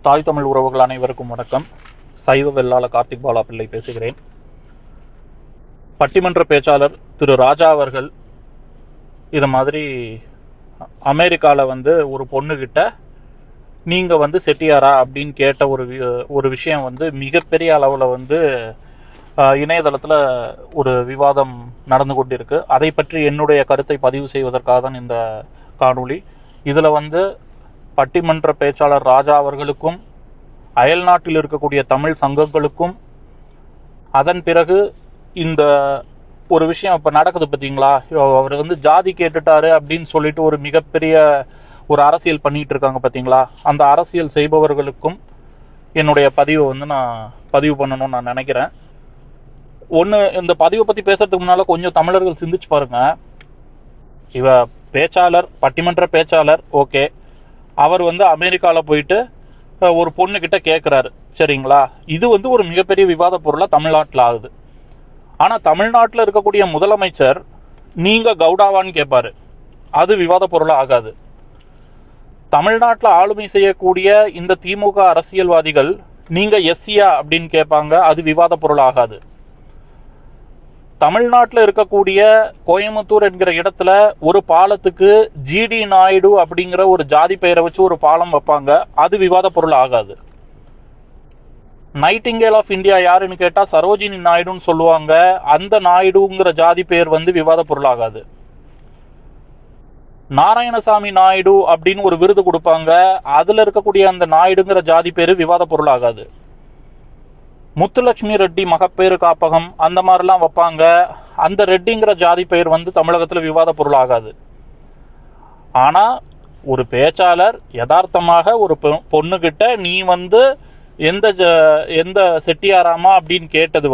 தாய் தமிழ் உறவுகள் அனைவருக்கும் வணக்கம். சைவ வெள்ளாள கார்த்திக் பாலா பிள்ளை பேசுகிறேன். பட்டிமன்ற பேச்சாளர் திரு ராஜா அவர்கள் இது மாதிரி அமெரிக்காவில் ஒரு பொண்ணுகிட்ட நீங்கள் செட்டியாரா அப்படின்னு கேட்ட ஒரு விஷயம் மிகப்பெரிய அளவில் இணையதளத்தில் ஒரு விவாதம் நடந்து கொண்டிருக்கு. அதை பற்றி என்னுடைய கருத்தை பதிவு செய்வதற்காக தான் இந்த காணொளி. இதில் பட்டிமன்ற பேச்சாளர் ராஜா அவர்களுக்கும் அயல் நாட்டில் இருக்கக்கூடிய தமிழ் சங்கங்களுக்கும் அதன் பிறகு இந்த ஒரு விஷயம் இப்போ நடக்குது பார்த்தீங்களா, அவர் ஜாதி கேட்டுட்டாரு அப்படின்னு சொல்லிட்டு ஒரு மிகப்பெரிய ஒரு அரசியல் பண்ணிட்டு இருக்காங்க பார்த்தீங்களா, அந்த அரசியல் செய்பவர்களுக்கும் என்னுடைய பதிவை நான் பதிவு பண்ணணும்னு நான் நினைக்கிறேன். இந்த பதிவை பற்றி பேசுறதுக்கு முன்னால் கொஞ்சம் தமிழர்கள் சிந்திச்சு பாருங்க. இவ பேச்சாளர், பட்டிமன்ற பேச்சாளர், ஓகே, அவர் அமெரிக்காவில் போயிட்டு ஒரு பொண்ணு கிட்ட கேட்குறாரு, சரிங்களா. இது ஒரு மிகப்பெரிய விவாத பொருளாக தமிழ்நாட்டில் ஆகுது. ஆனால் தமிழ்நாட்டில் இருக்கக்கூடிய முதலமைச்சர் நீங்க கவுடாவான்னு கேட்பாரு, அது விவாத பொருளாக ஆகாது. தமிழ்நாட்டில் ஆளுமை செய்யக்கூடிய இந்த திமுக அரசியல்வாதிகள் நீங்க எஸ்சியா அப்படின்னு கேட்பாங்க, அது விவாத பொருள் ஆகாது. தமிழ்நாட்டில் இருக்கக்கூடிய கோயம்புத்தூர் என்கிற இடத்துல ஒரு பாலத்துக்கு ஜிடி நாயுடு அப்படிங்கிற ஒரு ஜாதி பெயரை வச்சு ஒரு பாலம் வைப்பாங்க, அது விவாத பொருள் ஆகாது. நைட்டிங்கேல் ஆஃப் இந்தியா யாருன்னு கேட்டா சரோஜினி நாயுடுன்னு சொல்லுவாங்க, அந்த நாயுடுங்கிற ஜாதி பெயர் விவாத பொருள் ஆகாது. நாராயணசாமி நாயுடு அப்படின்னு ஒரு விருது கொடுப்பாங்க, அதுல இருக்கக்கூடிய அந்த நாயுடுங்கிற ஜாதி பேரு விவாத பொருள் ஆகாது. முத்துலட்சுமி ரெட்டி மகப்பேறு காப்பகம் அந்த மாதிரிலாம் வைப்பாங்க, அந்த ரெட்டிங்கிற ஜாதி பெயர் தமிழகத்துல விவாத பொருள் ஆகாது. ஆனா ஒரு பேச்சாளர் யதார்த்தமாக ஒரு பொண்ணுகிட்ட நீ எந்த செட்டியாராமா அப்படின்னு கேட்டது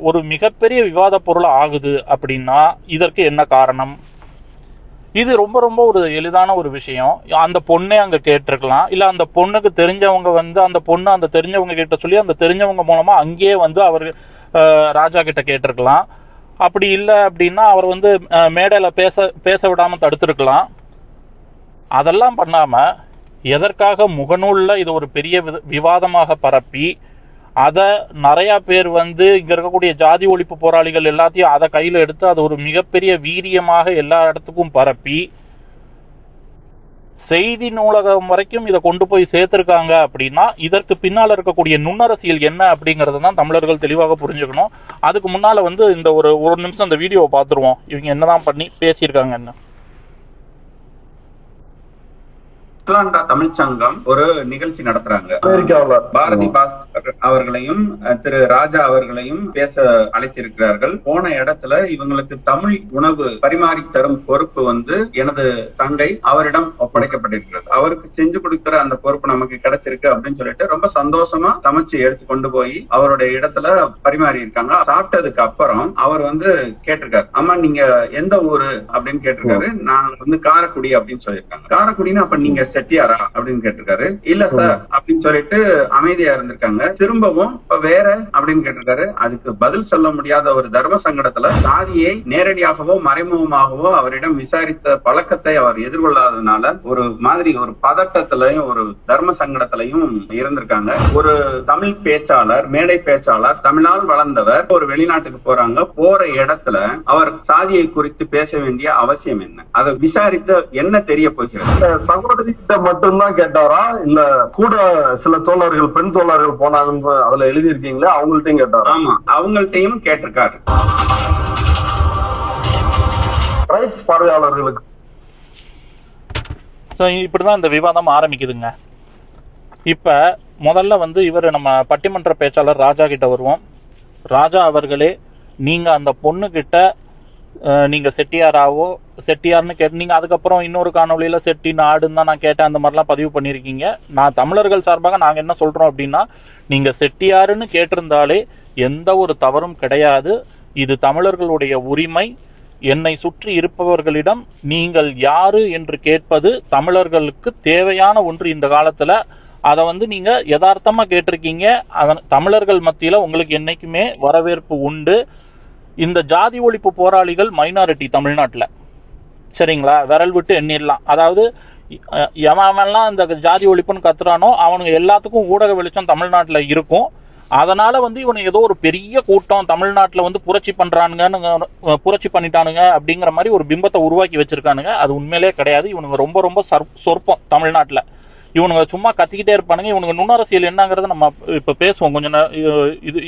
ஒரு மிகப்பெரிய விவாத பொருள் ஆகுது அப்படின்னா இதற்கு என்ன காரணம்? இது ரொம்ப ரொம்ப ஒரு எளிதான ஒரு விஷயம். அந்த பொண்ணே அங்க கேட்டிருக்கலாம், இல்ல அந்த பொண்ணுக்கு தெரிஞ்சவங்க அந்த பொண்ணு அந்த தெரிஞ்சவங்க கிட்ட சொல்லி அந்த தெரிஞ்சவங்க மூலமா அங்கேயே அவர் ராஜா கிட்ட கேட்டிருக்கலாம். அப்படி இல்லை அப்படின்னா அவர் மேடையில பேச விடாம தடுத்திருக்கலாம். அதெல்லாம் பண்ணாம எதற்காக முகநூல்ல இது ஒரு பெரிய விவாதமாக பரப்பி அதை நிறைய பேர் இங்க இருக்கக்கூடிய ஜாதி ஒழிப்பு போராளிகள் எல்லாத்தையும் அதை கையில எடுத்து அது ஒரு மிகப்பெரிய வீரியமாக எல்லா இடத்துக்கும் பரப்பி செய்தி நூலகம் வரைக்கும் இதை கொண்டு போய் சேர்த்திருக்காங்க அப்படின்னா இதற்கு பின்னால இருக்கக்கூடிய நுண்ணரசியல் என்ன அப்படிங்கறத தான் தமிழர்கள் தெளிவாக புரிஞ்சுக்கணும். அதுக்கு முன்னால இந்த ஒரு நிமிஷம் அந்த வீடியோவை பார்த்துருவோம், இவங்க என்னதான் பண்ணி பேசியிருக்காங்கன்னு. அட்லாண்டா தமிழ்ச்சங்கம் ஒரு நிகழ்ச்சி நடத்துறாங்க. பாரதி பாஸ்கர் அவர்களையும் திரு ராஜா அவர்களையும் பேச அழைத்திருக்கிறார்கள். போன இடத்துல இவங்களுக்கு தமிழ் உணவு பரிமாறி தரும் பொறுப்பு எனது தங்கை அவரிடம் ஒப்படைக்கப்பட்டிருக்கிறது. அவருக்கு செஞ்சு கொடுக்கிற அந்த பொறுப்பு நமக்கு கிடைச்சிருக்கு அப்படின்னு சொல்லிட்டு ரொம்ப சந்தோஷமா சமைச்சு எடுத்து கொண்டு போய் அவருடைய இடத்துல பரிமாறி இருக்காங்க. சாப்பிட்டதுக்கு அப்புறம் அவர் கேட்டிருக்காரு, அம்மா நீங்க எந்த ஊரு அப்படின்னு கேட்டிருக்காரு. நான் காரைக்குடி அப்படின்னு சொல்லியிருக்காங்க. காரைக்குடின்னு அப்ப நீங்க செட்டியாரா அப்படின்னு கேட்டிருக்காரு. இல்ல சார் அப்படின்னு சொல்லிட்டு அமைதியா இருந்திருக்காங்க. திரும்பவும் வேற அப்படின்னு கேட்டிருக்காரு. அதுக்கு பதில் சொல்ல முடியாத ஒரு தர்ம சங்கடத்துல சாதியை நேரடியாகவோ மறைமுகமாகவோ அவரிடம் விசாரித்த பழக்கத்தை அவர் எதிர்கொள்ளாததுனால ஒரு மாதிரி ஒரு பதட்டத்திலையும் ஒரு தர்ம சங்கடத்திலையும் இருந்திருக்காங்க. ஒரு தமிழ் பேச்சாளர், மேடை பேச்சாளர், தமிழால் வளர்ந்தவர் ஒரு வெளிநாட்டுக்கு போறாங்க. போற இடத்துல அவர் சாதியை குறித்து பேச வேண்டிய அவசியம் என்ன? அதை விசாரித்து என்ன தெரிய போகிறது? சகோதரி மட்டும்தான் கேட்டாரா, இல்ல கூட சில தோழர்கள், பெண் தோழர்கள் போனாங்க, அதுல எழுதி இருக்கீங்களா, அவங்கள்ட்டையும் கேட்டாரா? ஆமா, அவங்கள்ட்டையும் கேட்டிருக்காரு. ரைட்ஸ் பார்வையாளர்களுக்கு இப்படிதான் இந்த விவாதம் ஆரம்பிக்குதுங்க. இப்ப முதல்ல இவர் நம்ம பட்டிமன்ற பேச்சாளர் ராஜா கிட்ட வருவோம். ராஜா அவர்களே, நீங்க அந்த பொண்ணு கிட்ட நீங்க செட்டியார்னு கேட்டு நீங்க அதுக்கப்புறம் இன்னொரு காணொலியில செட்டி நாடுன்னு தான் நான் கேட்டேன், அந்த மாதிரிலாம் பதிவு பண்ணிருக்கீங்க. நான் தமிழர்கள் சார்பாக நாங்க என்ன சொல்றோம் அப்படின்னா, நீங்க செட்டியாருன்னு கேட்டிருந்தாலே எந்த ஒரு தவறும் கிடையாது. இது தமிழர்களுடைய உரிமை. என்னை சுற்றி இருப்பவர்களிடம் நீங்கள் யாரு என்று கேட்பது தமிழர்களுக்கு தேவையான ஒன்று இந்த காலத்துல. அதை நீங்க யதார்த்தமா கேட்டிருக்கீங்க. தமிழர்கள் மத்தியில உங்களுக்கு என்னைக்குமே வரவேற்பு உண்டு. இந்த ஜாதி ஒழிப்பு போராளிகள் மைனாரிட்டி தமிழ்நாட்டில், சரிங்களா, விரல் விட்டு எண்ணிடலாம். அதாவது எவன்லாம் இந்த ஜாதி ஒழிப்புன்னு கத்துறானோ அவனுங்க எல்லாத்துக்கும் ஊடக வெளிச்சம் தமிழ்நாட்டுல இருக்கும். அதனால வந்து இவனுக்கு ஏதோ ஒரு பெரிய கூட்டம் தமிழ்நாட்டுல வந்து புரட்சி பண்ணிட்டானுங்க அப்படிங்கிற மாதிரி ஒரு பிம்பத்தை உருவாக்கி வச்சிருக்கானுங்க. அது உண்மையிலே கிடையாது. இவனுங்க ரொம்ப ரொம்ப சொற்பம் தமிழ்நாட்டுல. இவனுங்க சும்மா கத்திக்கிட்டே இருப்பானுங்க. இவனுங்க நுண்ணரசியல் என்னங்கிறத நம்ம இப்ப பேசுவோம் கொஞ்சம்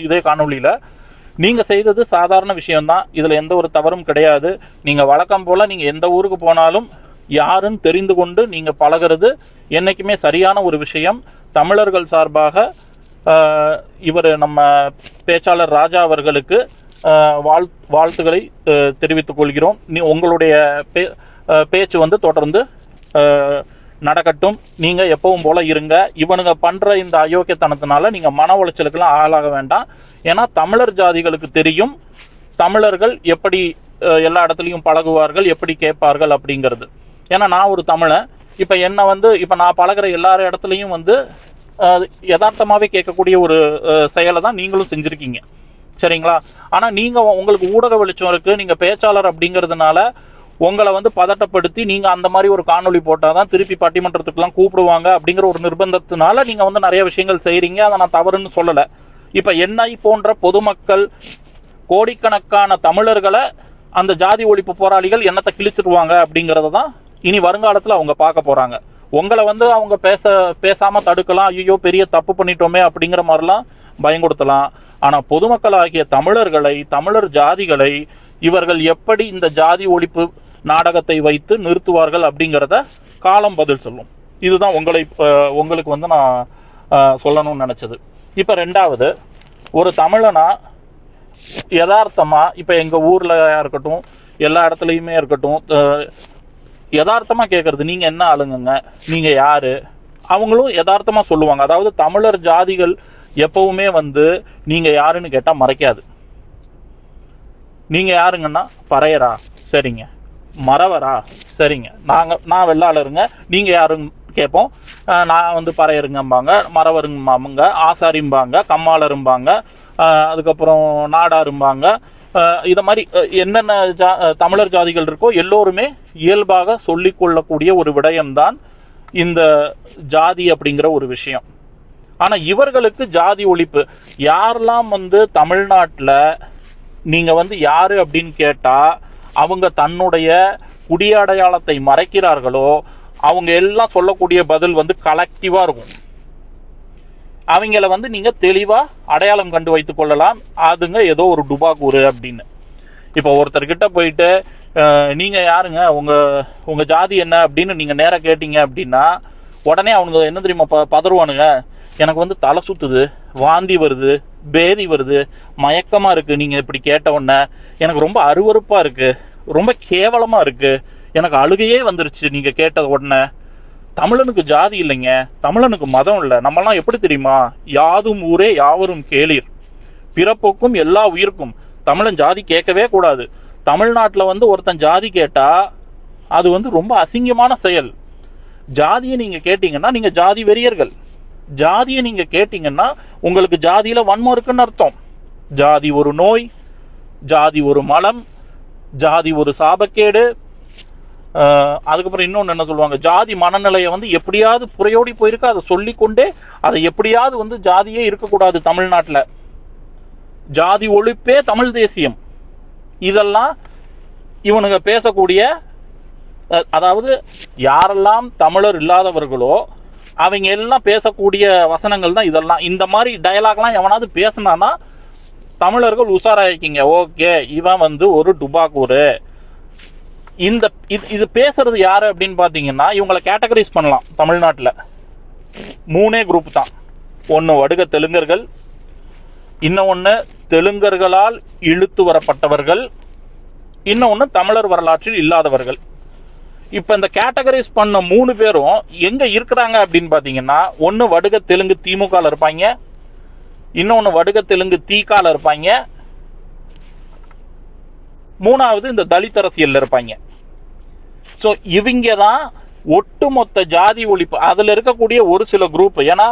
இதே காணொலியில. நீங்க செய்தது சாதாரண விஷயம்தான், இதுல எந்த ஒரு தவறும் கிடையாது. நீங்க வழக்கம் போல நீங்க எந்த ஊருக்கு போனாலும் யாருன்னு தெரிந்து கொண்டு நீங்க பழகிறது என்னைக்குமே சரியான ஒரு விஷயம். தமிழர்கள் சார்பாக இவர் நம்ம பேச்சாளர் ராஜா அவர்களுக்கு வாழ்த்துக்களை தெரிவித்துக் கொள்கிறோம். உங்களுடைய பேச்சு வந்து தொடர்ந்து நடக்கட்டும். நீங்க எப்பவும் போல இருங்க. இவனுங்க பண்ற இந்த அயோக்கியத்தனத்தினால நீங்க மன உளைச்சலுக்கெல்லாம் ஆளாக வேண்டாம். ஏன்னா தமிழர் ஜாதிகளுக்கு தெரியும் தமிழர்கள் எப்படி எல்லா இடத்துலையும் பழகுவார்கள், எப்படி கேட்பார்கள் அப்படிங்கிறது. ஏன்னா நான் ஒரு தமிழன். இப்ப என்ன வந்து இப்ப நான் பழகுற எல்லா இடத்துலையும் வந்து யதார்த்தமாவே கேட்கக்கூடிய ஒரு செயலை தான் நீங்களும் செஞ்சிருக்கீங்க, சரிங்களா? ஆனா நீங்க உங்களுக்கு ஊடக வெளிச்சம் இருக்கு, நீங்க பேச்சாளர் அப்படிங்கிறதுனால உங்களை வந்து பதட்டப்படுத்தி நீங்க அந்த மாதிரி ஒரு காணொலி போட்டாதான் திருப்பி பட்டிமன்றத்துக்குலாம் கூப்பிடுவாங்க அப்படிங்கிற ஒரு நிர்பந்தத்தினால நீங்க வந்து நிறைய விஷயங்கள் செய்றீங்க. அதை நான் தவறுன்னு சொல்லல. இப்ப என்னை போன்ற பொதுமக்கள் கோடிக்கணக்கான தமிழர்களை அந்த ஜாதி ஒழிப்பு போராளிகள் என்னத்தை கிழிச்சிருவாங்க அப்படிங்கறத தான் இனி வருங்காலத்துல அவங்க பார்க்க போறாங்க. உங்களை வந்து அவங்க பேசாம தடுக்கலாம், ஐயோ பெரிய தப்பு பண்ணிட்டோமே அப்படிங்கிற மாதிரிலாம் பயங்கொடுத்தலாம். ஆனா பொதுமக்கள் ஆகிய தமிழர்களை, தமிழர் ஜாதிகளை இவர்கள் எப்படி இந்த ஜாதி ஒழிப்பு நாடகத்தை வைத்து நிறுத்துவார்கள் அப்படிங்கிறத காலம் பதில் சொல்லும். இதுதான் உங்களுக்கு வந்து நான் சொல்லணும்னு நினைச்சது. இப்ப ரெண்டாவது, ஒரு தமிழனா யதார்த்தமா இப்ப எங்க ஊர்ல இருக்கட்டும் எல்லா இடத்துலயுமே இருக்கட்டும் யதார்த்தமா கேட்கறது, நீங்க என்ன ஆளுங்க, நீங்க யாரு, அவங்களும் யதார்த்தமா சொல்லுவாங்க. அதாவது தமிழர் ஜாதிகள் எப்பவுமே வந்து நீங்க யாருன்னு கேட்டா மறைக்காது. நீங்க யாருங்கன்னா பறையரா, சரிங்க. மறவரா, சரிங்க. நான் வெள்ளாளருங்க, நீங்க யாருன்னு கேட்போம். நான் வந்து பறையருங்கம்பாங்க, மறவருங்கம்பாங்க, ஆசாரிம்பாங்க, கம்மாளரும்பாங்க, அதுக்கப்புறம் நாடாரும்பாங்க. இத மாதிரி என்னென்ன தமிழர் ஜாதிகள் இருக்கோ எல்லோருமே இயல்பாக சொல்லிக் கொள்ளக்கூடிய ஒரு விடயம்தான் இந்த ஜாதி அப்படிங்கிற ஒரு விஷயம். ஆனா இவர்களுக்கு ஜாதி ஒழிப்பு யாரெல்லாம் வந்து தமிழ்நாட்டுல நீங்க வந்து யாரு அப்படின்னு கேட்டா அவங்க தன்னுடைய குடியடையாளத்தை மறைக்கிறார்களோ அவங்க எல்லாம் சொல்லக்கூடிய பதில் வந்து கலெக்டிவா இருக்கும். அவங்கள வந்து நீங்க தெளிவா அடையாளம் கண்டு வைத்துக் கொள்ளலாம். அதுங்க ஏதோ ஒரு டுபாக்கூரு அப்படின்னு. இப்ப ஒருத்தர்கிட்ட போயிட்டு நீங்க யாருங்க, உங்க ஜாதி என்ன அப்படின்னு நீங்க நேரா கேட்டீங்க அப்படின்னா உடனே அவங்க என்ன தெரியுமா பதறுவானுங்க, எனக்கு வந்து தலை சுத்துது, வாந்தி வருது, பேதி வருது, மயக்கமா இருக்கு, நீங்க இப்படி கேட்ட உடனே எனக்கு ரொம்ப அருவருப்பா இருக்கு, ரொம்ப கேவலமா இருக்கு, எனக்கு அழுகையே வந்துருச்சு நீங்க கேட்ட உடனே. தமிழனுக்கு ஜாதி இல்லைங்க, தமிழனுக்கு மதம் இல்ல. நம்மலாம் எப்படி தெரியுமா, யாதும் ஊரே யாவரும் கேளீர், பிறப்புக்கும் எல்லா உயிருக்கும். தமிழன் ஜாதி கேட்கவே கூடாது. தமிழ்நாட்டுல வந்து ஒருத்தன் ஜாதி கேட்டா அது வந்து ரொம்ப அசிங்கமான செயல். ஜாதியை நீங்க கேட்டீங்கன்னா நீங்க ஜாதி வெறியர்கள். ஜாதியை நீங்க கேட்டீங்கன்னா உங்களுக்கு ஜாதியில வன்மம் இருக்குன்னு அர்த்தம். ஜாதி ஒரு நோய், ஜாதி ஒரு மலம், ஜாதி ஒரு சாபக்கேடு. அதுக்கப்புறம் இன்னொன்னு என்ன சொல்லுவாங்க, ஜாதி மனநிலையை வந்து எப்படியாவது புறையோடி போயிருக்கு, அதை சொல்லிக்கொண்டே அதை எப்படியாவது வந்து ஜாதியே இருக்கக்கூடாது தமிழ்நாட்டுல, ஜாதி ஒழிப்பே தமிழ் தேசியம். இதெல்லாம் இவனுங்க பேசக்கூடிய, அதாவது யாரெல்லாம் தமிழர் இல்லாதவர்களோ அவங்க எல்லாம் பேசக்கூடிய வசனங்கள் தான் இதெல்லாம். இந்த மாதிரி டயலாக்லாம் எவனாவது பேசினானா தமிழர்கள் உஷாராயிக்கிங்க, ஓகே இவன் வந்து ஒரு டுபாக்கூரு. இது பேசுறது யாரு அப்படின்னு பாத்தீங்கன்னா இவங்களை கேட்டகரைஸ் பண்ணலாம். தமிழ்நாட்டுல 3 குரூப் தான். ஒன்னு வடுக தெலுங்கர்கள், இன்னொன்னு தெலுங்கர்களால் இழுத்து வரப்பட்டவர்கள், இன்னொன்னு தமிழர் வரலாற்றில் இல்லாதவர்கள். இப்ப இந்த கேட்டகரைஸ் பண்ண 3 பேரும் எங்க இருக்கிறாங்க அப்படின்னு பாத்தீங்கன்னா, ஒன்னு வடுக தெலுங்கு திமுக இருப்பாங்க, இன்னொன்னு வடுக தெலுங்கு தீகால இருப்பாங்க, மூணாவது இந்த தலித் அரசியல் இருப்பாங்க. சோ இவங்க தான் ஒட்டுமொத்த ஜாதி ஒழிப்பு. அதுல இருக்கக்கூடிய ஒரு சில குரூப், ஏன்னா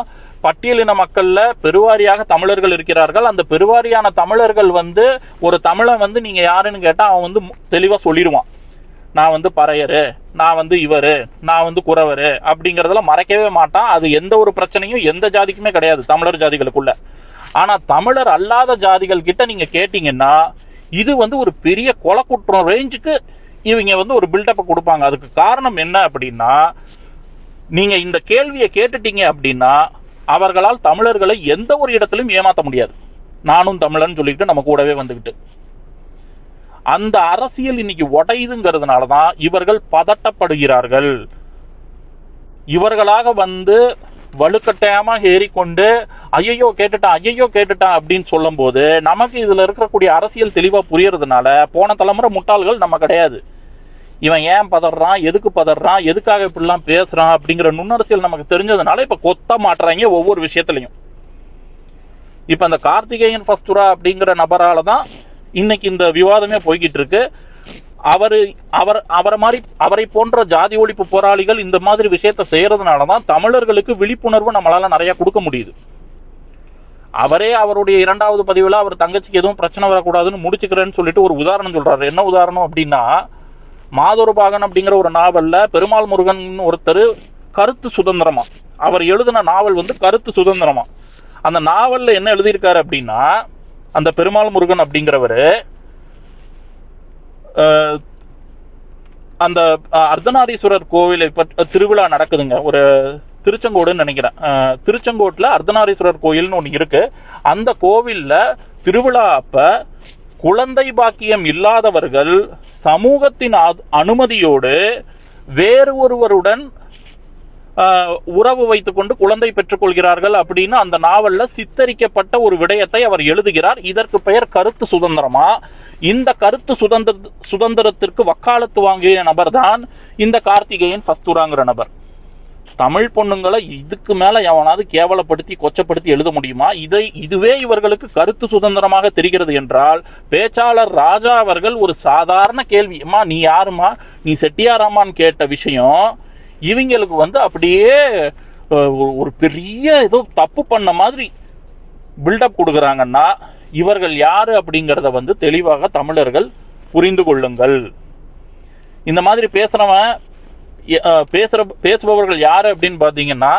பட்டியலின மக்கள்ல பெருவாரியாக தமிழர்கள் இருக்கிறார்கள். அந்த பெருவாரியான தமிழர்கள் வந்து ஒரு தமிழன் வந்து நீங்க யாருன்னு கேட்டா அவன் வந்து தெளிவா சொல்லிடுவான், நான் வந்து பறையரு, நான் வந்து இவரு, நான் வந்து குறவரு அப்படிங்கறதெல்லாம் மறைக்கவே மாட்டான். அது எந்த ஒரு பிரச்சனையும் எந்த ஜாதிக்குமே கிடையாது தமிழர் ஜாதிகளுக்குள்ள. ஆனா தமிழர் அல்லாத ஜாதிகள் கிட்ட நீங்க கேட்டீங்கன்னா இது வந்து ஒரு பெரிய கொலை குற்றம் ரேஞ்சுக்கு இவங்க வந்து ஒரு பில்டப் கொடுப்பாங்க. அதுக்கு காரணம் என்ன அப்படின்னா, நீங்க இந்த கேள்வியை கேட்டுட்டீங்க அப்படின்னா அவர்களால் தமிழர்களை எந்த ஒரு இடத்திலும் ஏமாற்ற முடியாது. நானும் தமிழன் சொல்லிட்டு நம்ம கூடவே வந்துகிட்டு அந்த அரசியல் இன்னைக்கு உடையுதுங்கிறதுனாலதான் இவர்கள் பதட்டப்படுகிறார்கள். இவர்களாக வந்து வலுக்கட்டாயமா ஏறிக்கொண்டு ஐயோ கேட்டுட்டான் அப்படின்னு சொல்லும் போது நமக்கு இதுல இருக்கக்கூடிய அரசியல் தெளிவா புரியறதுனால போன தலைமுறை முட்டாள்கள் நம்ம கிடையாது. இவன் ஏன் பதறான், எதுக்கு பதறான், எதுக்காக இப்படிலாம் பேசுறான் அப்படிங்கிற நுண்ணரசியல் நமக்கு தெரிஞ்சதுனால இப்ப கொத்த மாட்டுறாங்க ஒவ்வொரு விஷயத்திலையும். இப்ப அந்த கார்த்திகேயன் பஸ்துரா அப்படிங்கிற நபரால தான் இன்னைக்கு இந்த விவாதமே போய்கிட்டு இருக்கு. அவரை போன்ற ஜாதி ஒழிப்பு போராளிகள் இந்த மாதிரி விஷயத்த செய்யறதுனாலதான் தமிழர்களுக்கு விழிப்புணர்வு நம்மளால நிறைய கொடுக்க முடியுது. அவரே அவருடைய 2வது பதிவுல அவர் தங்கச்சிக்கு எதுவும் பிரச்சனை வரக்கூடாதுன்னு முடிச்சுக்கிறேன்னு சொல்லிட்டு ஒரு உதாரணம் சொல்றாரு. என்ன உதாரணம் அப்படின்னா, மாதொருபாகன் அப்படிங்கிற ஒரு நாவல்ல பெருமாள் முருகன் ஒருத்தர் கருத்து சுதந்திரமா, அவர் எழுதின நாவல் வந்து கருத்து சுதந்திரமா. அந்த நாவல்ல என்ன எழுதியிருக்காரு அப்படின்னா, அந்த பெருமாள் முருகன் அப்படிங்கிறவரு அந்த அர்த்தநாரீஸ்வரர் கோவிலை திருவிழா நடக்குதுங்க, ஒரு திருச்செங்கோடுன்னு நினைக்கிறேன். திருச்செங்கோட்டுல அர்த்தநாரீஸ்வரர் கோயில்னு ஒண்ணு இருக்கு. அந்த கோவில்ல திருவிழா அப்ப குழந்தை பாக்கியம் இல்லாதவர்கள் சமூகத்தின் அனுமதியோடு வேறு ஒருவருடன் உறவு வைத்துக் கொண்டு குழந்தை பெற்றுக் கொள்கிறார்கள் அப்படின்னு அந்த நாவல்ல சித்தரிக்கப்பட்ட ஒரு விடயத்தை அவர் எழுதுகிறார். இதற்கு பெயர் கருத்து சுதந்திரமா. இந்த கருத்து சுதந்திரத்திற்கு வக்காலத்து வாங்கிய நபர் தான் இந்த கார்த்திகேயன் பஸ்துராங்கிற நபர். தமிழ் பொண்ணுங்களை இதுக்கு மேல எவனாவது கேவலப்படுத்தி கொச்சப்படுத்தி எழுத முடியுமா? இதுவே இவர்களுக்கு கருத்து சுதந்திரமாக தெரிகிறது என்றால், பேச்சாளர் ராஜா அவர்கள் ஒரு சாதாரண கேள்வி, அம்மா நீ யாருமா, நீ செட்டியாராமான்னு கேட்ட விஷயம் இவங்களுக்கு வந்து அப்படியே ஒரு பெரிய ஏதோ தப்பு பண்ண மாதிரி பில்டப் கொடுக்கறாங்கன்னா இவர்கள் யாரு அப்படிங்கறத வந்து தெளிவாக தமிழர்கள் புரிந்து கொள்ளுங்கள். இந்த மாதிரி பேசுபவர்கள் யாரு அப்படின்னு பாத்தீங்கன்னா,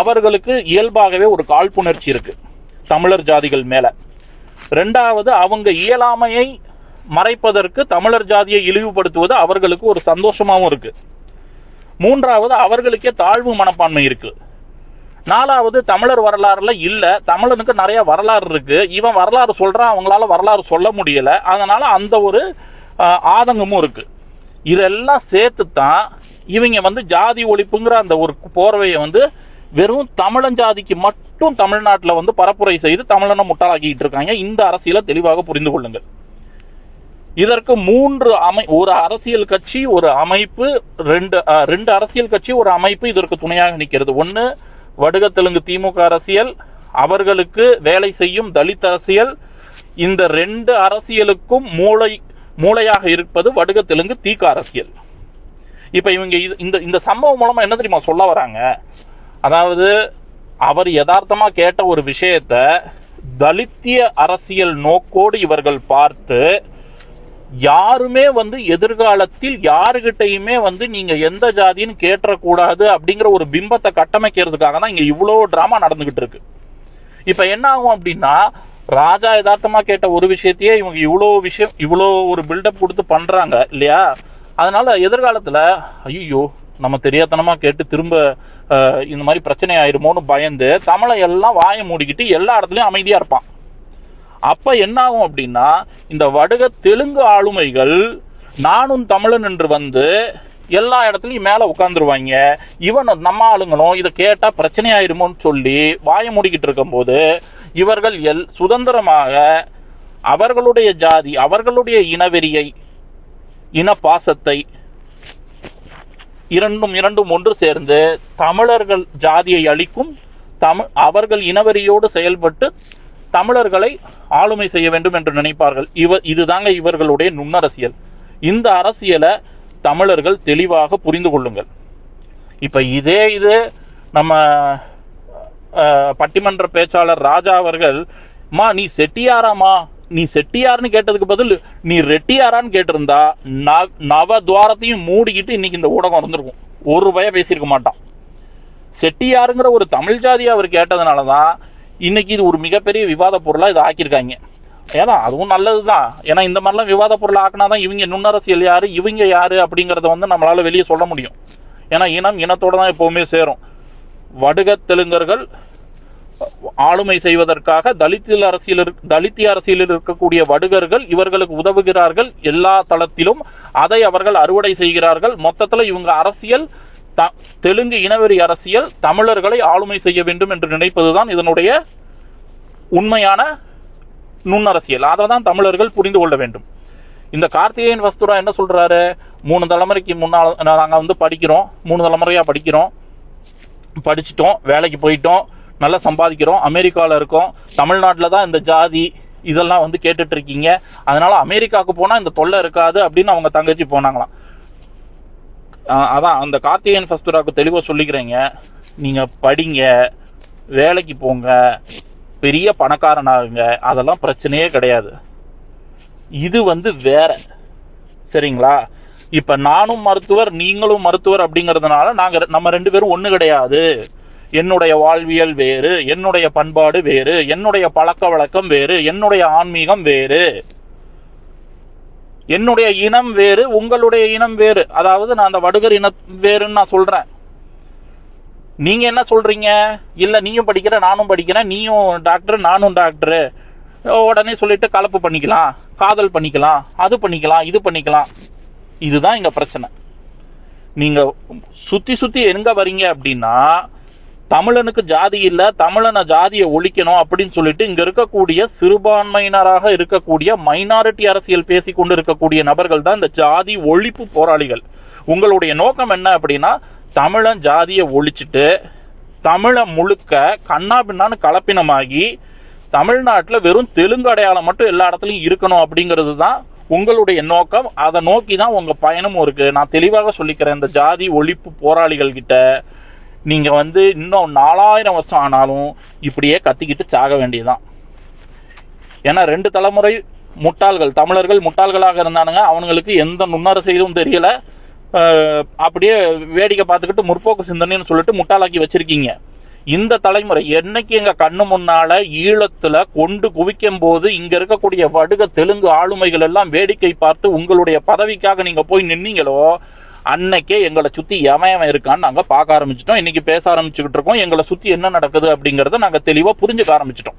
அவர்களுக்கு இயல்பாகவே ஒரு காழ்ப்புணர்ச்சி இருக்கு தமிழர் ஜாதிகள் மேல. 2வது, அவங்க இயலாமையை மறைப்பதற்கு தமிழர் ஜாதியை இழிவுபடுத்துவது அவர்களுக்கு ஒரு சந்தோஷமாவும் இருக்கு. 3வது, அவர்களுக்கே தாழ்வு மனப்பான்மை இருக்கு. 4வது, தமிழர் வரலாறுல இல்ல, தமிழனுக்கு நிறைய வரலாறு இருக்கு, இவன் வரலாறு சொல்றான், அவங்களால வரலாறு சொல்ல முடியல, அதனால அந்த ஒரு ஆதங்கமும் இருக்கு. இதெல்லாம் சேர்த்துத்தான் இவங்க வந்து ஜாதி ஒழிப்புங்கிற அந்த ஒரு போர்வையை வந்து வெறும் தமிழன் ஜாதிக்கு மட்டும் தமிழ்நாட்டில் வந்து பரப்புரை செய்து தமிழனை முட்டாளாக்கிட்டு இருக்காங்க. இந்த அரசியலை தெளிவாக புரிந்து கொள்ளுங்கள். இதற்கு 3 ஒரு அரசியல் கட்சி, ஒரு அமைப்பு, 2 அரசியல் கட்சி, ஒரு அமைப்பு இதற்கு துணையாக நிற்கிறது. 1 வடுக தெலுங்கு திமுக அரசியல், அவர்களுக்கு வேலை செய்யும் தலித் அரசியல். இந்த 2 அரசியலுக்கும் மூளையாக இருப்பது வடுக தெலுங்கு தீக அரசியல். இப்ப இவங்க இந்த சம்பவம் மூலமா என்ன தெரியுமா சொல்ல வராங்க? அதாவது அவர் யதார்த்தமா கேட்ட ஒரு விஷயத்த தலித்திய அரசியல் நோக்கோடு இவர்கள் பார்த்து, யாருமே வந்து எதிர்காலத்தில் யாருகிட்டையுமே வந்து நீங்க எந்த ஜாதின்னு கேட்டக்கூடாது அப்படிங்கிற ஒரு பிம்பத்தை கட்டமைக்கிறதுக்காக தான் இங்க இவ்வளவு டிராமா நடந்துகிட்டு இருக்கு. இப்ப என்ன ஆகும் அப்படின்னா, ராஜா யதார்த்தமா கேட்ட ஒரு விஷயத்தையே இவங்க இவ்வளோ ஒரு பில்டப் கொடுத்து பண்றாங்க இல்லையா? அதனால எதிர்காலத்துல ஐயோ நம்ம தெரியாதனமா கேட்டு திரும்ப இந்த மாதிரி பிரச்சனை ஆயிருமோன்னு பயந்து தமிழை எல்லாம் வாயை மூடிக்கிட்டு எல்லா இடத்துலயும் அமைதியா இருப்பான். அப்ப என்ன ஆகும் அப்படின்னா, இந்த வடுக தெலுங்கு ஆளுமைகள் நானும் தமிழன் என்று வந்து எல்லா இடத்துலயும் மேல உட்கார்ந்துருவாங்க. இவன் நம்ம ஆளுங்களும் இதை கேட்டா பிரச்சனை ஆயிருமோன்னு சொல்லி வாயை மூடிக்கிட்டு இருக்கும் போது இவர்கள் சுதந்திரமாக அவர்களுடைய ஜாதி, அவர்களுடைய இனவெறியை, இன பாசத்தை இரண்டும் ஒன்று சேர்ந்து தமிழர்கள் ஜாதியை அழிக்கும், அவர்கள் இனவெறியோடு செயல்பட்டு தமிழர்களை ஆளுமை செய்ய வேண்டும் என்று நினைப்பார்கள். இதுதாங்க இவர்களுடைய நுண்ணரசியல். இந்த அரசியலை தமிழர்கள் தெளிவாக புரிந்து கொள்ளுங்கள். இப்ப இது நம்ம பட்டிமன்ற பேச்சாளர் ராஜா அவர்கள், மா நீ செட்டியாராமா, நீ செட்டியார்னு கேட்டதுக்கு பதில் நீ ரெட்டியாரான்னு கேட்டிருந்தா நவத்வாரத்தையும் மூடிக்கிட்டு இன்னைக்கு இந்த ஊடகம் இருந்திருக்கும். ஒரு ரூபாய பேசியிருக்க மாட்டான். செட்டியாருங்கிற ஒரு தமிழ் ஜாதியை அவர் கேட்டதுனாலதான் இன்னைக்கு இது ஒரு மிகப்பெரிய விவாத பொருளா இதை ஆக்கியிருக்காங்க. ஏன்னா அதுவும் நல்லதுதான். ஏன்னா இந்த மாதிரிலாம் விவாத பொருள் ஆக்கினாதான் இவங்க நுண்ணரசியல் யாரு, இவங்க யாரு அப்படிங்கறத வந்து நம்மளால வெளியே சொல்ல முடியும். ஏன்னா இனத்தோட தான் எப்பவுமே சேரும். வடுக தெலுங்கர்கள் ஆளுமை செய்வதற்காக தலித்திய அரசியலில் இருக்கக்கூடிய வடுகர்கள் இவர்களுக்கு உதவுகிறார்கள் எல்லா தளத்திலும். அதை அவர்கள் அறுவடை செய்கிறார்கள். மொத்தத்துல இவங்க அரசியல் தெலுங்கு இனவெறி அரசியல், தமிழர்களை ஆளுமை செய்ய வேண்டும் என்று நினைப்பதுதான் இதனுடைய உண்மையான நுண்ணரசியல். அதை தான் தமிழர்கள் புரிந்து கொள்ள வேண்டும். இந்த கார்த்திகேயன் வஸ்துரா என்ன சொல்றாரு, 3 தலைமுறைக்கு முன்னால் நாங்க வந்து படிக்கிறோம், 3 தலைமுறையா படிச்சிட்டோம், வேலைக்கு போயிட்டோம், நல்லா சம்பாதிக்கிறோம், அமெரிக்காவில் இருக்கோம், தமிழ்நாட்டில் தான் இந்த ஜாதி இதெல்லாம் வந்து கேட்டுட்டு இருக்கீங்க, அதனால அமெரிக்காவுக்கு போனா இந்த தொல்லை இருக்காது அப்படின்னு அவங்க தங்கச்சி போனாங்களாம். அதான் அந்த கார்த்திகேயன் வஸ்துராவுக்கு தெளிவாக சொல்லிக்கிறீங்க, நீங்க படிங்க, வேலைக்கு போங்க, பெரிய பணக்காரனாகுங்க, அதெல்லாம் பிரச்சனையே கிடையாது. இது வந்து வேற, சரிங்களா? இப்ப நானும் மருத்துவர் நீங்களும் மருத்துவர் அப்படிங்கறதுனால நம்ம 2 பேரும் ஒண்ணு கிடையாது. என்னுடைய வாழ்வியல் வேறு, என்னுடைய பண்பாடு வேறு, என்னுடைய பழக்க வழக்கம் வேறு, என்னுடைய ஆன்மீகம் வேறு, என்னுடைய இனம் வேறு, உங்களுடைய இனம் வேறு. அதாவது நான் அந்த வடுகர் இனம் வேறுன்னு நான் சொல்றேன். நீங்க என்ன சொல்றீங்க, இல்ல நீயும் படிக்கிற நானும் படிக்கிறேன், நீயும் டாக்டர் நானும் டாக்டர், உடனே சொல்லிட்டு கலப்பு பண்ணிக்கலாம், காதல் பண்ணிக்கலாம், அது பண்ணிக்கலாம், இது பண்ணிக்கலாம். இதுதான் இங்க பிரச்சனை. நீங்க சுத்தி எங்க வரீங்க அப்படின்னா, தமிழனுக்கு ஜாதி இல்ல, தமிழனை ஜாதியை ஒழிக்கணும் அப்படின்னு சொல்லிட்டு இங்க இருக்கக்கூடிய சிறுபான்மையினராக இருக்கக்கூடிய மைனாரிட்டி அரசியல் பேசிக் கொண்டு இருக்கக்கூடிய நபர்கள் தான் இந்த ஜாதி ஒழிப்பு போராளிகள். உங்களுடைய நோக்கம் என்ன அப்படின்னா, தமிழன் ஜாதியை ஒழிச்சிட்டு தமிழை முழுக்க கண்ணா பின்னான்னு கலப்பினமாகி தமிழ்நாட்டில் வெறும் தெலுங்கு அடையாளம் மட்டும் எல்லா இடத்துலையும் இருக்கணும் அப்படிங்கிறது தான் உங்களுடைய நோக்கம். அதை நோக்கி தான் உங்க பயணமும் இருக்கு. நான் தெளிவாக சொல்லிக்கிறேன், இந்த ஜாதி ஒழிப்பு போராளிகள் கிட்ட நீங்க வந்து இன்னும் 4000 வருஷம் ஆனாலும் இப்படியே கத்திக்கிட்டு சாக வேண்டியதுதான். ஏன்னா 2 தலைமுறை முட்டாள்கள், தமிழர்கள் முட்டாள்களாக இருந்தானுங்க. அவங்களுக்கு எந்த நுண்ணரசியலும் தெரியல, அப்படியே வேடிக்கை பார்த்துக்கிட்டு முற்போக்கு சிந்தனைன்னு சொல்லிட்டு முட்டாளாக்கி வச்சிருக்கீங்க. இந்த தலைமுறை என்னைக்கு எங்க கண்ணு முன்னால ஈழத்துல கொண்டு குவிக்கும் போது இங்க இருக்கக்கூடிய வடுக தெலுங்கு ஆளுமைகள் எல்லாம் வேடிக்கை பார்த்து உங்களுடைய பதவிக்காக நீங்க போய் நின்னீங்களோ, அன்னைக்கே எங்களை சுத்தி எவன் இருக்கான்னு நாங்க பார்க்க ஆரம்பிச்சிட்டோம். இன்னைக்கு பேச ஆரம்பிச்சுக்கிட்டு இருக்கோம். எங்களை சுத்தி என்ன நடக்குது அப்படிங்கறத நாங்க தெளிவா புரிஞ்சுக்க ஆரம்பிச்சிட்டோம்.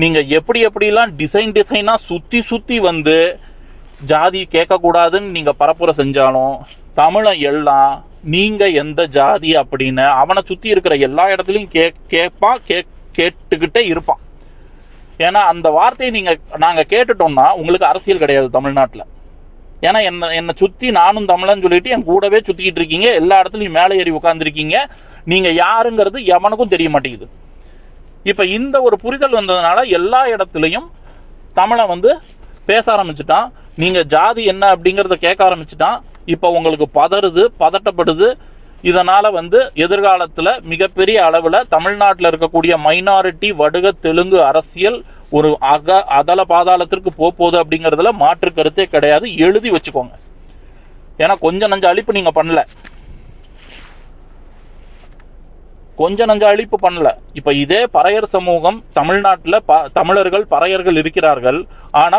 நீங்க எப்படிலாம் டிசைனா சுத்தி வந்து ஜாதி கேட்க கூடாதுன்னு நீங்க பரப்புரை செஞ்சாலும், தமிழன் எல்லாம் நீங்க எந்த ஜாதி அப்படின்னு அவனை சுத்தி இருக்கிற எல்லா இடத்துலயும் கேட்டுக்கிட்டே இருப்பான். ஏன்னா அந்த வார்த்தையை நாங்க கேட்டுட்டோம்னா உங்களுக்கு அரசியல் கிடையாது தமிழ்நாட்டுல. ஏன்னா என்னை சுத்தி நானும் தமிழன் சொல்லிட்டு என் கூடவே சுத்திக்கிட்டு இருக்கீங்க, எல்லா இடத்துலயும் மேலே ஏறி உட்கார்ந்துருக்கீங்க. நீங்க யாருங்கிறது எவனுக்கும் தெரிய மாட்டேங்குது. இப்ப இந்த ஒரு புரிதல் வந்ததுனால எல்லா இடத்துலயும் தமிழன் வந்து பேச ஆரம்பிச்சுட்டான். நீங்க ஜாதி என்ன அப்படிங்கறத கேட்க ஆரம்பிச்சுட்டான். இப்ப உங்களுக்கு பதட்டப்படுது. இதனால வந்து எதிர்காலத்துல மிகப்பெரிய அளவுல தமிழ்நாட்டில் இருக்கக்கூடிய மைனாரிட்டி வடுக தெலுங்கு அரசியல் ஒரு அதல பாதாளத்திற்கு போகுது அப்படிங்கறதுல மாற்று கருத்தே கிடையாது. எழுதி வச்சுக்கோங்க. ஏன்னா கொஞ்ச நஞ்ச அழிப்பு நீங்க பண்ணல, இப்ப இதே பறையர் சமூகம் தமிழ்நாட்டில் தமிழர்கள் பறையர்கள் இருக்கிறார்கள். ஆனா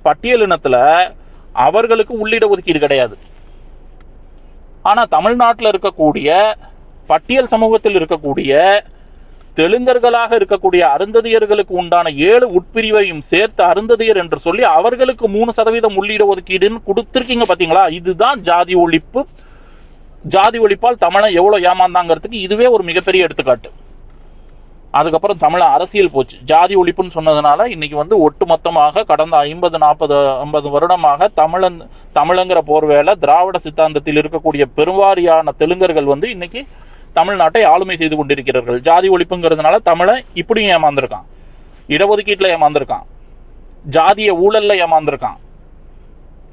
பட்டியலினத்துல அவர்களுக்கு உள்ளிட ஒதுக்கீடு கிடையாது. ஆனா தமிழ்நாட்டில் இருக்கக்கூடிய பட்டியல் சமூகத்தில் இருக்கக்கூடிய தெலுங்கர்களாக இருக்கக்கூடிய அருந்ததியர்களுக்கு உண்டான 7 உட்பிரிவையும் சேர்த்து அருந்ததியர் என்று சொல்லி அவர்களுக்கு 3% உள்ளிட ஒதுக்கீடுன்னு கொடுத்திருக்கீங்க. பாத்தீங்களா? இதுதான் ஜாதி ஒழிப்பு. ஜாதி ஒழிப்பால் தமிழன் எவ்வளவு ஏமாந்தாங்கிறதுக்கு இதுவே ஒரு மிகப்பெரிய எடுத்துக்காட்டு. அதுக்கப்புறம் தமிழ அரசியல் போச்சு. ஜாதி ஒழிப்புன்னு சொன்னதுனால இன்னைக்கு வந்து ஒட்டுமொத்தமாக கடந்த 50 வருடமாக தமிழங்கிற போர்வேல திராவிட சித்தாந்தத்தில் இருக்கக்கூடிய பெருவாரியான தெலுங்கர்கள் வந்து இன்னைக்கு தமிழ்நாட்டை ஆளுமை செய்து கொண்டிருக்கிறார்கள். ஜாதி ஒழிப்புங்கிறதுனால தமிழன் இப்படியும் ஏமாந்திருக்கான், இடஒதுக்கீட்டுல ஏமாந்திருக்கான், ஜாதிய ஊழல்ல ஏமாந்திருக்கான்.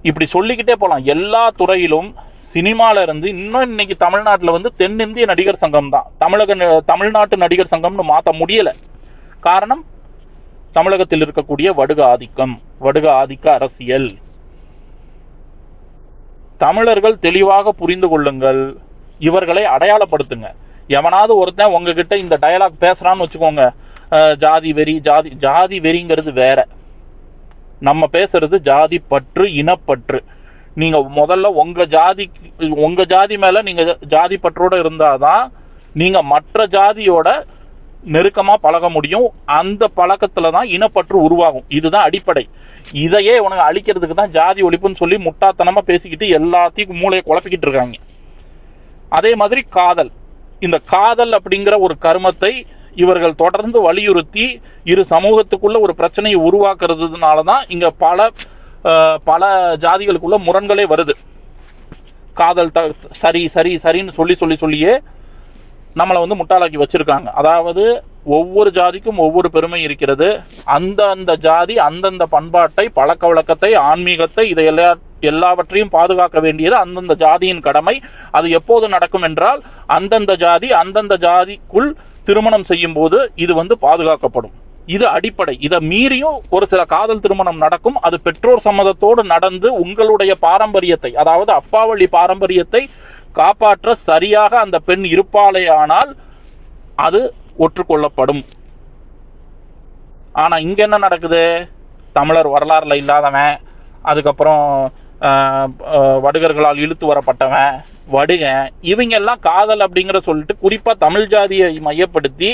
இப்படி சொல்லிக்கிட்டே போலாம். எல்லா துறையிலும் சினிமால இருந்து இன்னும் இன்னைக்கு தமிழ்நாட்டில் வந்து தென்னிந்திய நடிகர் சங்கம் தான் தமிழ்நாட்டு நடிகர் சங்கம்னு மாற்ற முடியல. காரணம் தமிழகத்தில் இருக்கக்கூடிய வடுக ஆதிக்கம், வடுக ஆதிக்க அரசியல். தமிழர்கள் தெளிவாக புரிந்து கொள்ளுங்கள், இவர்களை அடையாளப்படுத்துங்க. எவனாவது ஒருத்தன் உங்ககிட்ட இந்த டயலாக் பேசுறான்னு வச்சுக்கோங்க, ஜாதி வெறி, ஜாதி வெறிங்கிறது வேற, நம்ம பேசுறது ஜாதி பற்று, இனப்பற்று. நீங்க முதல்ல உங்க ஜாதி மேல நீங்க ஜாதி பற்றோட இருந்தாதான் நீங்க மற்ற ஜாதியோட நெருக்கமா பழக முடியும். அந்த பழக்கத்துலதான் இனப்பற்று உருவாகும். இதுதான் அடிப்படை. இதையே உனக்கு அழிக்கிறதுக்கு தான் ஜாதி ஒழிப்புன்னு சொல்லி முட்டாத்தனமா பேசிக்கிட்டு எல்லாத்தையும் மூளையை குழப்பிக்கிட்டு இருக்காங்க. அதே மாதிரி காதல், இந்த காதல் அப்படிங்கிற ஒரு கருமத்தை இவர்கள் தொடர்ந்து வலியுறுத்தி இரு சமூகத்துக்குள்ள ஒரு பிரச்சனையை உருவாக்குறதுனாலதான் இங்க பல ஜாதிகளுக்குள்ள முரண்களே வருது. காதல் சரி சரி சரின்னு சொல்லியே நம்மளை முட்டாளாக்கி வச்சிருக்காங்க. அதாவது ஒவ்வொரு ஜாதிக்கும் ஒவ்வொரு பெருமை இருக்கிறது. அந்த ஜாதி அந்தந்த பண்பாட்டை, பழக்க வழக்கத்தை, ஆன்மீகத்தை, இதை எல்லாவற்றையும் பாதுகாக்க வேண்டியது அந்தந்த ஜாதியின் கடமை. அது எப்போது நடக்கும் என்றால் அந்தந்த ஜாதிக்குள் திருமணம் செய்யும் போது இது பாதுகாக்கப்படும். இது அடிப்படை. இதை மீறியும் ஒரு சில காதல் திருமணம் நடக்கும். அது பெற்றோர் சம்மதத்தோடு நடந்து உங்களுடைய பாரம்பரியத்தை, அதாவது அப்பாவளி பாரம்பரியத்தை காப்பாற்ற சரியாக அந்த பெண் இருப்பாளே ஆனால் அது ஒற்றுக்கொள்ளப்படும். ஆனா இங்க என்ன நடக்குது? தமிழர் வரலாறுல இல்லாதவன், அதுக்கப்புறம் வடுகர்களால் இழுத்து வரப்பட்டவன், வடுகன், இவங்க எல்லாம் காதல் அப்படிங்கிற சொல்லிட்டு குறிப்பா தமிழ் ஜாதியை மையப்படுத்தி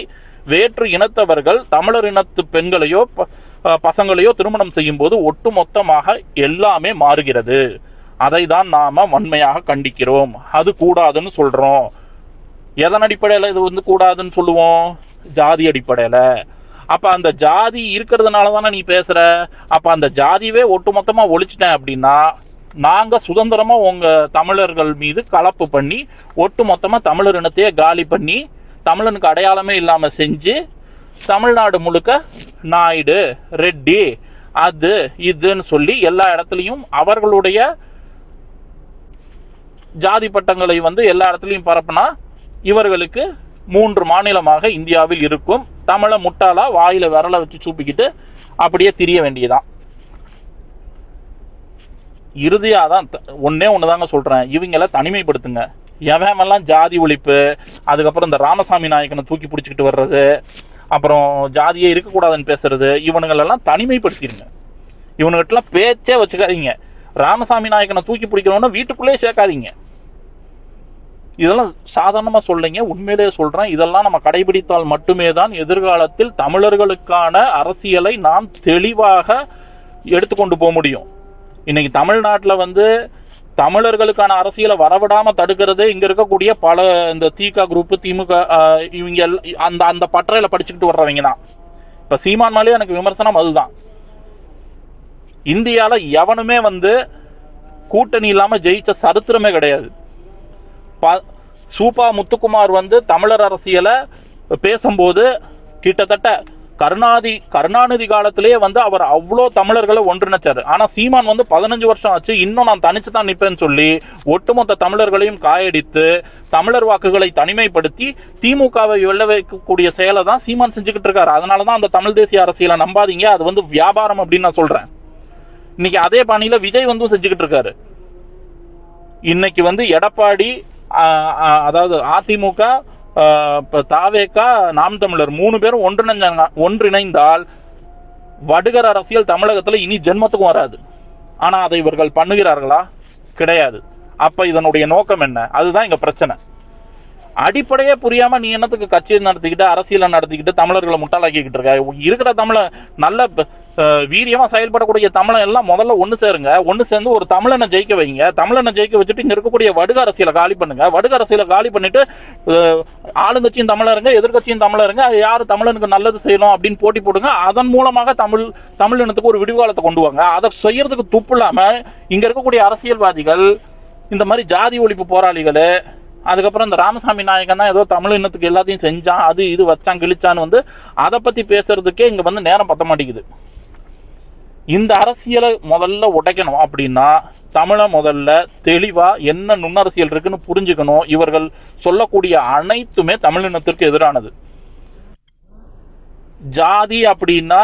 வேற்று இனத்தவர்கள் தமிழர் இனத்து பெண்களையோ பசங்களையோ திருமணம் செய்யும் போது ஒட்டுமொத்தமாக எல்லாமே மாறுகிறது. அதை தான் நாம வன்மையாக கண்டிக்கிறோம். அது கூடாதுன்னு சொல்றோம். எதன் அடிப்படையில இது கூடாதுன்னு சொல்லுவோம்? ஜாதி அடிப்படையில. அப்ப அந்த ஜாதி இருக்கிறதுனால தானே நீ பேசுற. அப்ப அந்த ஜாதியவே ஒட்டுமொத்தமா ஒழிச்சிட்டேன் அப்படின்னா நாங்க சுதந்திரமா உங்க தமிழர்கள் மீது கலப்பு பண்ணி ஒட்டுமொத்தமா தமிழர் இனத்தையே காலி பண்ணி தமிழனுக்கு அடையாளமே இல்லாம செஞ்சு தமிழ்நாடு முழுக்க நாயுடு, ரெட்டி, அது இதுன்னு சொல்லி எல்லா இடத்துலயும் அவர்களுடைய ஜாதி பட்டங்களை எல்லா இடத்துலயும் பரப்புனா இவர்களுக்கு 3 மாநிலமாக இந்தியாவில் இருக்கும். தமிழ முட்டாளா வாயில விரல வச்சு சூப்பிக்கிட்டு அப்படியே திரிய வேண்டியதான். இறுதியாதான் ஒண்ணுதாங்க சொல்றேன், இவங்களை தனிமைப்படுத்துங்க. எவமெல்லாம் ஜாதி ஒழிப்பு, அதுக்கப்புறம் இந்த ராமசாமி நாயக்கனை தூக்கி பிடிச்சிக்கிட்டு வர்றது, அப்புறம் ஜாதியே இருக்கக்கூடாதுன்னு பேசுறது, இவனுங்களெல்லாம் தனிமைப்படுத்திடுங்க. இவனுகிட்டலாம் பேச்சே வச்சுக்காதீங்க. ராமசாமி நாயக்கனை தூக்கி பிடிக்கணும்னா வீட்டுக்குள்ளே சேர்க்காதீங்க. இதெல்லாம் சாதாரணமா சொல்றீங்க, உண்மையிலேயே சொல்றேன். இதெல்லாம் நம்ம கடைபிடித்தால் மட்டுமே தான் எதிர்காலத்தில் தமிழர்களுக்கான அரசியலை நாம் தெளிவாக எடுத்துக்கொண்டு போக முடியும். இன்னைக்கு தமிழ்நாட்டில் தமிழர்களுக்கான அரசியலை வரவிடாம தடுக்கிறதே இங்க இருக்கக்கூடிய பல இந்த திக குரூப், திமுக, இவங்க அந்த பற்றையில படிச்சுக்கிட்டு வர்றவங்க தான். இப்ப சீமான் மேலே எனக்கு விமர்சனம் அதுதான். இந்தியால எவனுமே கூட்டணி இல்லாம ஜெயிச்ச சரித்திரமே கிடையாது. சூப்பா முத்துக்குமார் தமிழர் அரசியலை பேசும்போது கிட்டத்தட்ட கருணாநிதி காலத்திலேயே அவர் அவ்வளோ தமிழர்களை ஒன்றிணைச்சாரு. ஆனா சீமான் 15 வருஷம் ஆச்சு, இன்னும் நான் தனிச்சு தான் நிப்பேன்னு சொல்லி ஒட்டுமொத்த தமிழர்களையும் காயடித்து தமிழர் வாக்குகளை தனிமைப்படுத்தி திமுகவை வெல்ல வைக்கக்கூடிய செயலை தான் சீமான் செஞ்சுக்கிட்டு இருக்காரு. அதனாலதான் அந்த தமிழ் தேசிய அரசியலை நம்பாதீங்க, அது வியாபாரம் அப்படின்னு நான் சொல்றேன். இன்னைக்கு அதே பாணியில விஜய் செஞ்சுக்கிட்டு இருக்காரு. இன்னைக்கு எடப்பாடி, அதாவது அதிமுக, தாவேகா, நாம் தமிழர் 3 பேரும் ஒன்றிணைந்தால் வடுகர் அரசியல் தமிழகத்தில் இனி ஜென்மத்துக்கும் வராது. ஆனா அதை இவர்கள் பண்ணுகிறார்களா? கிடையாது. அப்ப இதனுடைய நோக்கம் என்ன? அதுதான் இங்க பிரச்சனை. அடிப்படையே புரியாம நீ என்னத்துக்கு கட்சியை நடத்திக்கிட்டு அரசியலை நடத்திக்கிட்டு தமிழர்களை முட்டாளாக்கிக்கிட்டு இருக்க? இருக்கிற தமிழ நல்ல வீரியமா செயல்படக்கூடிய தமிழன் எல்லாம் முதல்ல ஒண்ணு சேருங்க. ஒண்ணு சேர்ந்து ஒரு தமிழனை ஜெயிக்க வைங்க. தமிழனை ஜெயிக்க வச்சுட்டு இங்க இருக்கக்கூடிய வடுக அரசியலை காலி பண்ணுங்க. வடுக அரசியலை காலி பண்ணிட்டு ஆளுங்கட்சியும் தமிழருங்க, எதிர்கட்சியும் தமிழருங்க, யாரு தமிழனுக்கு நல்லது செய்யணும் அப்படின்னு போட்டி போடுங்க. அதன் மூலமாக தமிழ் இனத்துக்கு ஒரு விடுகாலத்தை கொண்டு வாங்க. அதை செய்யறதுக்கு துப்பு இல்லாம இங்க இருக்கக்கூடிய அரசியல்வாதிகள், இந்த மாதிரி ஜாதி ஒழிப்பு போராளிகள், அதுக்கப்புறம் இந்த ராமசாமி நாயக்கன் தான் ஏதோ தமிழ் இனத்துக்கு எல்லாத்தையும் செஞ்சான், அது இது வச்சான் கிழிச்சான்னு அதை பத்தி பேசுறதுக்கே இங்க நேரம் பத்த மாட்டேங்குது. இந்த அரசியலை முதல்ல உடைக்கணும் அப்படின்னா தமிழ முதல்ல தெளிவா என்ன நுண்ணரசியல் இருக்குன்னு புரிஞ்சுக்கணும். இவர்கள் சொல்லக்கூடிய அனைத்துமே தமிழினத்திற்கு எதிரானது. ஜாதி அப்படின்னா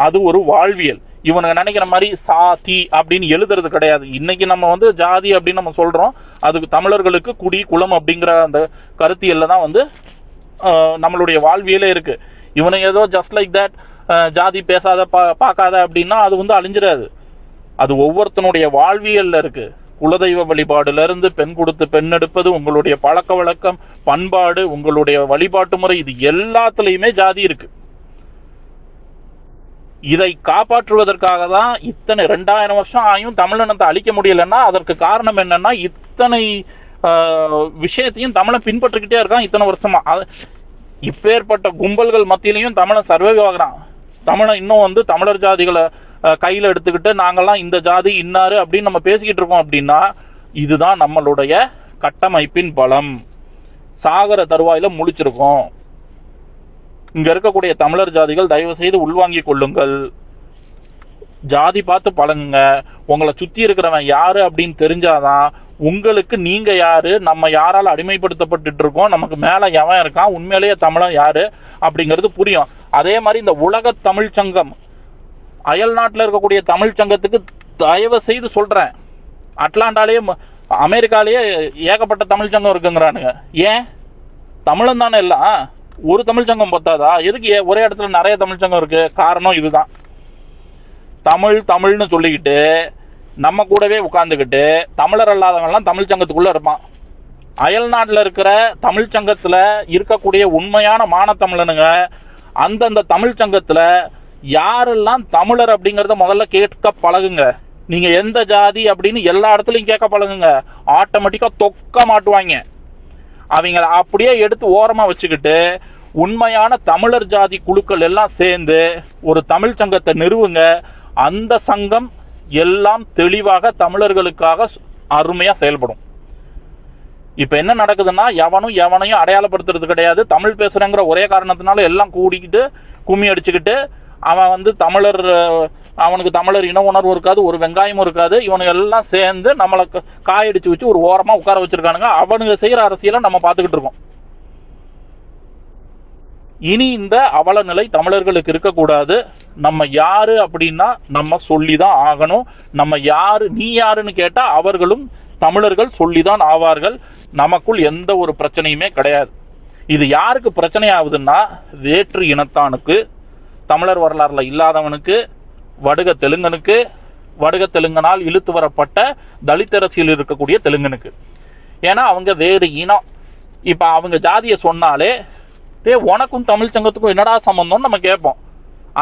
அது ஒரு வாழ்வியல். இவனுங்க நினைக்கிற மாதிரி சாதி அப்படின்னு எழுதுறது கிடையாது. இன்னைக்கு நம்ம வந்து ஜாதி அப்படின்னு நம்ம சொல்றோம், அதுக்கு தமிழர்களுக்கு குடி குலம் அப்படிங்கிற அந்த கருத்தியல்ல தான் வந்து நம்மளுடைய வாழ்வியலே இருக்கு. இவனுங்க ஏதோ ஜஸ்ட் லைக் தட் ஜாதி பேசாத பார்க்காத அப்படின்னா அது வந்து அழிஞ்சிடாது. அது ஒவ்வொருத்தனுடைய வாழ்வியல்ல இருக்கு. குலதெய்வ வழிபாடுல இருந்து பெண் கொடுத்து பெண் எடுப்பது, உங்களுடைய பழக்க வழக்கம், பண்பாடு, உங்களுடைய வழிபாட்டு முறை, இது எல்லாத்துலயுமே ஜாதி இருக்கு. இதை காப்பாற்றுவதற்காக தான் இத்தனை 2000 வருஷம் ஆயும் தமிழினத்தை அழிக்க முடியலன்னா அதற்கு காரணம் என்னன்னா இத்தனை விஷயத்தையும் தமிழன் பின்பற்றிக்கிட்டே இருக்கான் இத்தனை வருஷமா. இப்பேற்பட்ட கும்பல்கள் மத்தியிலையும் தமிழன் சர்வைவ் ஆகுறான். தமிழன் இன்னும் வந்து தமிழர் ஜாதிகளை கையில எடுத்துக்கிட்டு நாங்கெல்லாம் இந்த ஜாதி இன்னாரு அப்படின்னு நம்ம பேசிக்கிட்டு இருக்கோம். அப்படின்னா இதுதான் நம்மளுடைய கட்டமைப்பின் பலம். சாகர தருவாயில முழிச்சிருக்கோம். இங்க இருக்கக்கூடிய தமிழர் ஜாதிகள் தயவு செய்து உள்வாங்கிக் கொள்ளுங்கள். ஜாதி பார்த்து பழகுங்க. உங்களை சுத்தி இருக்கிறவன் யாரு அப்படின்னு தெரிஞ்சாதான் உங்களுக்கு நீங்க யாரு, நம்ம யாரால அடிமைப்படுத்தப்பட்டு இருக்கோம், நமக்கு மேல எவன் இருக்கான், உண்மையிலேயே தமிழன் யாரு அப்படிங்கிறது புரியும். அதே மாதிரி இந்த உலக தமிழ் சங்கம், அயல் நாட்டில் இருக்கக்கூடிய தமிழ் சங்கத்துக்கு தயவு செய்து சொல்றேன், அட்லாண்டாலேயே அமெரிக்காலேயே ஏகப்பட்ட தமிழ் சங்கம் இருக்குங்கிறானுங்க. ஏன்? தமிழன் தானே எல்லாம். ஒரு தமிழ் சங்கம் பத்தாதா? எதுக்கு ஒரே இடத்துல நிறைய தமிழ் சங்கம் இருக்கு? காரணம் இதுதான். தமிழ்னு சொல்லிக்கிட்டு நம்ம கூடவே உட்கார்ந்துக்கிட்டு தமிழர் அல்லாதவங்கலாம் தமிழ் சங்கத்துக்குள்ள இருப்பான். அயல் நாட்டில் இருக்கிற தமிழ் சங்கத்துல இருக்கக்கூடிய உண்மையான மானத்தமிழனுங்க அந்தந்த தமிழ் சங்கத்துல யாரெல்லாம் தமிழர் அப்படிங்கறத முதல்ல கேட்க பழகுங்க. நீங்க எந்த ஜாதி அப்படின்னு எல்லா இடத்துலயும் கேட்க பழகுங்க. ஆட்டோமேட்டிக்கா தொக்க மாட்டுவாங்க. அவங்கள அப்படியே எடுத்து ஓரமா வச்சுக்கிட்டு உண்மையான தமிழர் ஜாதி குழுக்கள் எல்லாம் சேர்ந்து ஒரு தமிழ் சங்கத்தை நிறுவுங்க. அந்த சங்கம் எல்லாம் தெளிவாக தமிழர்களுக்காக அருமையா செயல்படும். இப்ப என்ன நடக்குதுன்னா எவனையும் அடையாளப்படுத்துறது கிடையாது. தமிழ் பேசுறேங்கிற ஒரே காரணத்தினால எல்லாம் கூடிக்கிட்டு கும்மி அடிச்சுக்கிட்டு அவன் வந்து தமிழர், அவனுக்கு தமிழர் இன உணர்வு இருக்காது, ஒரு வெங்காயமும் இருக்காது. இவனுங்க எல்லாம் சேர்ந்து நம்மளை காயடிச்சு வச்சு ஒரு ஓரமா உட்கார வச்சிருக்கானுங்க. அவனுங்க செய்யற அரசியலை நம்ம பார்த்துக்கிட்டு இருக்கோம். இனி இந்த அவல நிலை தமிழர்களுக்கு இருக்கக்கூடாது. நம்ம யாரு அப்படின்னா நம்ம சொல்லிதான் ஆகணும். நம்ம யாரு, நீ யாருன்னு கேட்டா அவர்களும் தமிழர்கள் சொல்லிதான் ஆவார்கள். நமக்குள் எந்த ஒரு பிரச்சனையுமே கிடையாது. இது யாருக்கு பிரச்சனை ஆகுதுன்னா வேற்று இனத்தானுக்கு, தமிழர் வரலாறுல இல்லாதவனுக்கு, வடுக தெலுங்கனுக்கு, வடுக தெலுங்கனால் இழுத்து வரப்பட்ட தலித் அரசியல் இருக்கக்கூடிய தெலுங்கனுக்கு. ஏன்னா அவங்க வேறு இனம். இப்ப அவங்க ஜாதியை சொன்னாலே உனக்கும் தமிழ் சங்கத்துக்கும் என்னடா சம்பந்தம் நம்ம கேட்போம்.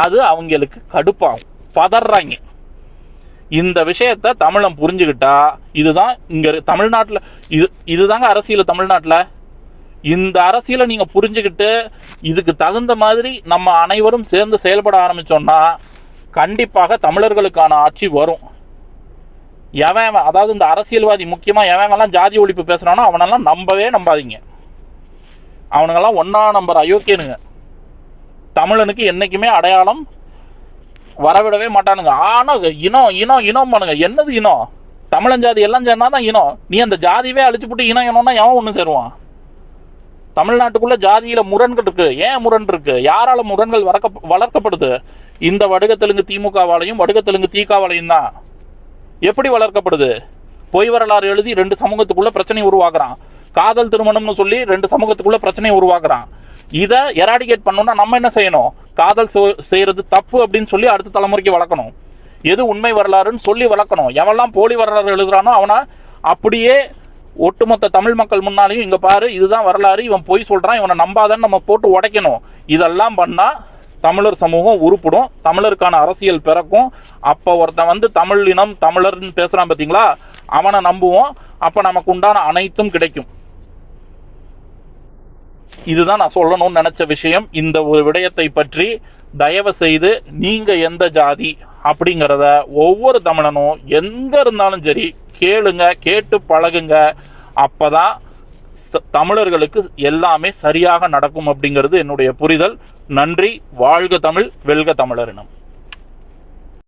அது அவங்களுக்கு கடுப்பாகும், பதறாங்க. இந்த விஷயத்த தமிழன் புரிஞ்சுக்கிட்டா இதுதான் இங்க தமிழ்நாட்டுல இதுதாங்க அரசியல். தமிழ்நாட்டுல இந்த அரசியலை நீங்க புரிஞ்சுக்கிட்டு இதுக்கு தகுந்த மாதிரி நம்ம அனைவரும் சேர்ந்து செயல்பட ஆரம்பிச்சோம்னா கண்டிப்பாக தமிழர்களுக்கான ஆட்சி வரும். எவன், அதாவது இந்த அரசியல்வாதி முக்கியமா எவன் ஜாதி ஒழிப்பு பேசுறானோ அவனெல்லாம் நம்பவே நம்பாதீங்க. அவனுங்கெல்லாம் 1ஆம் நம்பர் அயோக்கியனுங்க. தமிழனுக்கு என்னைக்குமே அடையாளம் வரவிடவே மாட்டானுங்க. ஆனா இனம் பண்ணுங்க. என்னது இனம்? தமிழன் ஜாதி எல்லாம் சேர்ந்தாதான் இனம். நீ அந்த ஜாதியவே அழிச்சுப்புட்டு இனம்னா எவன் ஒண்ணு சேருவான்? தமிழ்நாட்டுக்குள்ள ஜாதியில முரண்கள் இருக்கு. ஏன் முரண் இருக்கு? யாரால முரண்கள் வளர்க்கப்படுது? இந்த வடுக தெலுங்கு திமுகவாலையும் வடுக தெலுங்கு தீகாவாலையும் தான். எப்படி வளர்க்கப்படுது? பொய் வரலாறு எழுதி 2 சமூகத்துக்குள்ள பிரச்சனை உருவாக்குறான். காதல் திருமணம்னு சொல்லி 2 சமூகத்துக்குள்ள பிரச்சனை உருவாக்குறான். இத எராடிகேட் பண்ணணும்னா நம்ம என்ன செய்யணும்? காதல் செய்யறது தப்பு அப்படின்னு சொல்லி அடுத்த தலைமுறைக்கு வளர்க்கணும். எது உண்மை வரலாறுன்னு சொல்லி வளர்க்கணும். எவெல்லாம் போலி வரலாறு எழுதுறானோ அவனை அப்படியே ஒட்டுமொத்த தமிழ் மக்கள் முன்னாலையும் இங்க பாரு இதுதான் வரலாறு, இவன் பொய் சொல்றான், இவனை நம்பாதன்னு நம்ம போட்டு உடைக்கணும். இதெல்லாம் பண்ணா தமிழர் சமூகம் உருப்படும், தமிழருக்கான அரசியல் பிறக்கும். அப்ப ஒருத்தன் வந்து தமிழ் இனம் தமிழர்னு பேசுறான் பாத்தீங்களா, அவனை நம்புவோம். அப்ப நமக்கு உண்டான அனைத்தும் கிடைக்கும். இதுதான் நான் சொல்லணும்னு நினைச்ச விஷயம். இந்த ஒரு விடயத்தை பற்றி தயவு செய்து நீங்க எந்த ஜாதி அப்படிங்கறத ஒவ்வொரு தமிழனும் எங்க இருந்தாலும் சரி கேளுங்க, கேட்டு பழகுங்க. அப்பதான் தமிழர்களுக்கு எல்லாமே சரியாக நடக்கும் அப்படிங்கிறது என்னுடைய புரிதல். நன்றி. வாழ்க தமிழ், வெல்க தமிழரினம்.